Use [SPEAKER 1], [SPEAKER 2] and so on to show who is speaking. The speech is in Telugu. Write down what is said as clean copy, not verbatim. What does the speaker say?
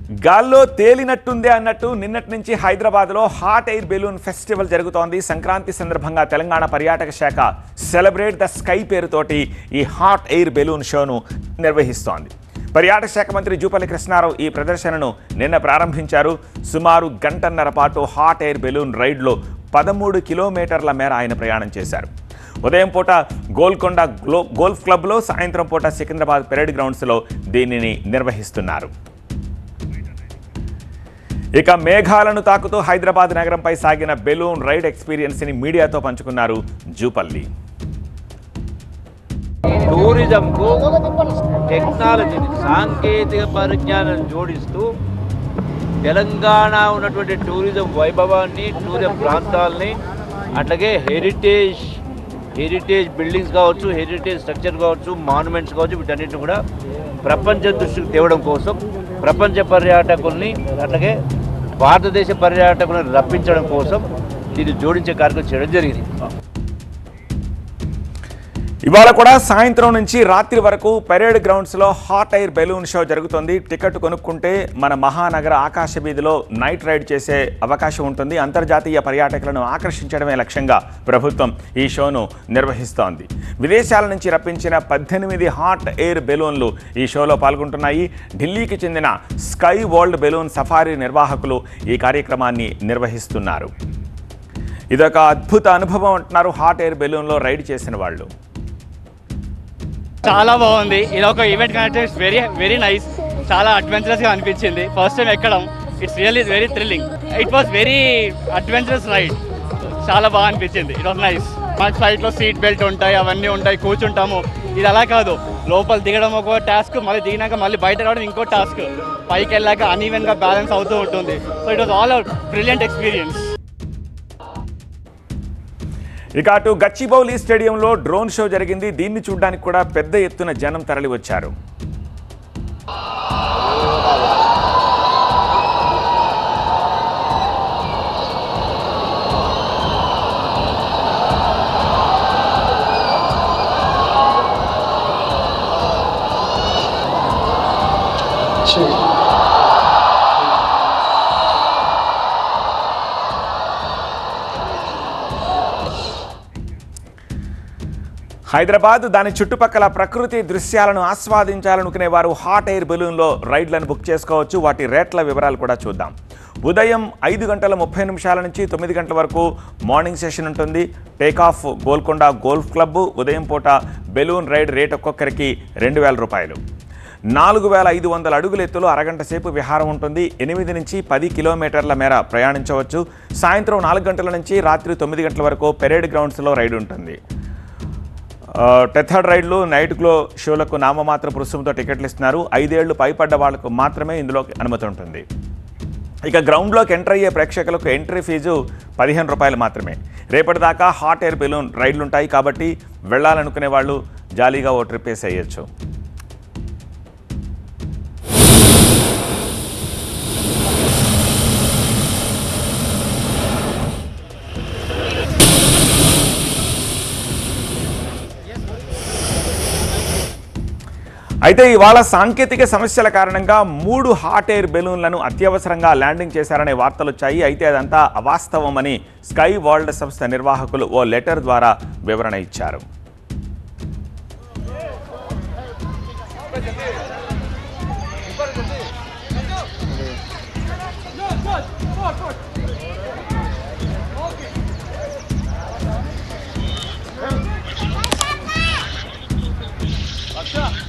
[SPEAKER 1] గాల్లో తేలినట్టుందే అన్నట్టు నిన్నటి నుంచి హైదరాబాద్లో హాట్ ఎయిర్ బెలూన్ ఫెస్టివల్ జరుగుతోంది. సంక్రాంతి సందర్భంగా తెలంగాణ పర్యాటక శాఖ సెలబ్రేట్ ద స్కై పేరుతోటి ఈ హాట్ ఎయిర్ బెలూన్ షోను నిర్వహిస్తోంది. పర్యాటక శాఖ మంత్రి జూపల్లి కృష్ణారావు ఈ ప్రదర్శనను నిన్న ప్రారంభించారు. సుమారు గంటన్నర పాటు హాట్ ఎయిర్ బెలూన్ రైడ్లో 13 కిలోమీటర్ల మేర ఆయన ప్రయాణం చేశారు. ఉదయం పూట గోల్కొండ గోల్ఫ్ క్లబ్లో, సాయంత్రం పూట సికింద్రాబాద్ పెరేడ్ గ్రౌండ్స్లో దీనిని నిర్వహిస్తున్నారు. ఇక మేఘాలను తాకుతూ హైదరాబాద్ నగరంపై సాగిన బెలూన్ రైడ్ ఎక్స్పీరియన్స్ని మీడియాతో పంచుకున్నారు జూపల్లి.
[SPEAKER 2] టూరిజంకు టెక్నాలజీని, సాంకేతిక పరిజ్ఞానం జోడిస్తూ తెలంగాణ ఉన్నటువంటి టూరిజం వైభవాన్ని, టూరిజం ప్రాంతాలని, అట్లాగే హెరిటేజ్ బిల్డింగ్స్ కావచ్చు, హెరిటేజ్ స్ట్రక్చర్ కావచ్చు, మాన్యుమెంట్స్ కావచ్చు, వీటన్నిటిని కూడా ప్రపంచ దృష్టికి తేవడం కోసం ప్రపంచ పర్యాటకుల్ని, అట్లాగే భారతదేశ పర్యాటకులను రప్పించడం కోసం దీన్ని జోడించే కార్యక్రమం చేయడం జరిగింది.
[SPEAKER 1] ఇవాళ కూడా సాయంత్రం నుంచి రాత్రి వరకు పెరేడ్ గ్రౌండ్స్లో హాట్ ఎయిర్ బెలూన్ షో జరుగుతుంది. టికెట్ కొనుక్కుంటే మన మహానగర ఆకాశ వీధిలో నైట్ రైడ్ చేసే అవకాశం ఉంటుంది. అంతర్జాతీయ పర్యాటకులను ఆకర్షించడమే లక్ష్యంగా ప్రభుత్వం ఈ షోను నిర్వహిస్తోంది. విదేశాల నుంచి రప్పించిన 18 హాట్ ఎయిర్ బెలూన్లు ఈ షోలో పాల్గొంటున్నాయి. ఢిల్లీకి చెందిన స్కై వరల్డ్ బెలూన్ సఫారీ నిర్వాహకులు ఈ కార్యక్రమాన్ని నిర్వహిస్తున్నారు. ఇదొక అద్భుత అనుభవం అంటున్నారు హాట్ ఎయిర్ బెలూన్లో రైడ్ చేసిన వాళ్ళు.
[SPEAKER 3] చాలా బాగుంది. ఇలా ఒక event connect it's very nice. చాలా అడ్వెంచరస్గా అనిపించింది. ఫస్ట్ టైం ఎక్కడం, it's really very thrilling. It was very adventurous ride. చాలా బాగా అనిపించింది. It was nice. మన ఫ్లైట్లో సీట్ బెల్ట్ ఉంటాయి, అవన్నీ ఉంటాయి, కూర్చుంటాము. ఇది అలా కాదు, లోపల దిగడం ఒక టాస్క్, మళ్ళీ దిగినాక మళ్ళీ బయట రావడం ఇంకో టాస్క్, పైకి వెళ్ళాక అన్ఈవెన్గా బ్యాలెన్స్ అవుతూ ఉంటుంది. So it was all out brilliant experience.
[SPEAKER 1] ఇక అటు గచ్చిబౌలి స్టేడియంలో డ్రోన్ షో జరిగింది. దీన్ని చూడడానికి కూడా పెద్ద ఎత్తున జనం తరలి వచ్చారు. హైదరాబాద్, దాని చుట్టుపక్కల ప్రకృతి దృశ్యాలను ఆస్వాదించాలనుకునే వారు హాట్ ఎయిర్ బెలూన్లో రైడ్లను బుక్ చేసుకోవచ్చు. వాటి రేట్ల వివరాలు కూడా చూద్దాం. ఉదయం 5:30 నుంచి 9 గంటల వరకు మార్నింగ్ సెషన్ ఉంటుంది. Takeoff Golconda golf club. ఉదయం పూట బెలూన్ రైడ్ రేట్ ఒక్కొక్కరికి 2,000 రూపాయలు. 4,500 అడుగుల ఎత్తులో అరగంట సేపు విహారం ఉంటుంది. 8 నుంచి 10 కిలోమీటర్ల మేర ప్రయాణించవచ్చు. సాయంత్రం 4 గంటల నుంచి రాత్రి 9 గంటల వరకు పెరేడ్ గ్రౌండ్స్లో రైడ్ ఉంటుంది. టెథర్డ్ రైడ్లు, నైట్ గ్లో షోలకు నామమాత్ర రుసుముతో టికెట్లు ఇస్తున్నారు. 5 ఏళ్లు పైపడ్డ వాళ్లకు మాత్రమే ఇందులో అనుమతి ఉంటుంది. ఇక గ్రౌండ్లోకి ఎంటర్ అయ్యే ప్రేక్షకులకు ఎంట్రీ ఫీజు 15 రూపాయలు మాత్రమే. రేపటిదాకా హాట్ ఎయిర్ బెలూన్ రైడ్లు ఉంటాయి కాబట్టి వెళ్ళాలనుకునే వాళ్ళు జాలీగా ఓ ట్రిప్ వేసేయచ్చు. అయితే ఇవాళ సాంకేతిక సమస్యల కారణంగా 3 హాట్ ఎయిర్ బెలూన్లను అత్యవసరంగా ల్యాండింగ్ చేశారనే వార్తలు వచ్చాయి. అయితే అదంతా అవాస్తవమని స్కై వరల్డ్ సంస్థ నిర్వాహకులు ఓ లెటర్ ద్వారా వివరణ ఇచ్చారు.
[SPEAKER 4] अच्छा